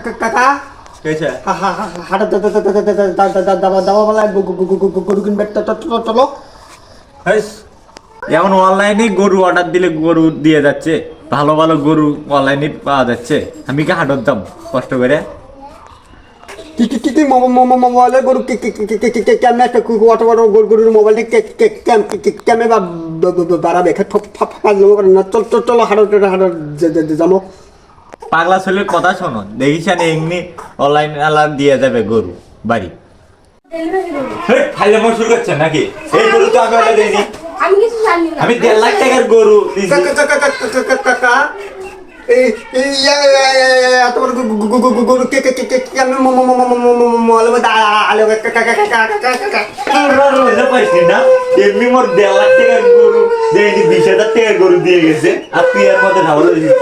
কাকা কেছে হাটা দাবা বলা গরু কিনবে চলো। হাইস যেমন অনলাইনে গরু অর্ডার দিলে গরু দিয়ে যাচ্ছে, ভালো ভালো গরু অনলাইনে পাওয়া যাচ্ছে, আমি কি হাটত দাম কষ্ট করে? কি মোবাইলের গরু কেমনে একটা অত বড় গরুর মোবাইলটা কেমনে বাড়াবে না? চলো হাটত যাবো। পাগলা ছেলের কথা শোনো, দেখিস না এমনি অনলাইন আলার দিয়ে যাবে গরু বাড়ি। খাইলে শুরু করছেন নাকি? এই গরু তো আমি অর্ডার দিইনি, আমি কিছু জানি না। আমি 1.5 লাখ টাকার গরু দিয়েছি। কাকা এত বড় গরু কেমনে মোবাইলের মধ্যে আলো পাইছি না, এমনি মোর 1.5 লাখ টাকার গরু দেয়নি, 20,000 টাকার গরু দিয়ে গেছে, আর তুই এর মধ্যে ঢাবল দিছিস।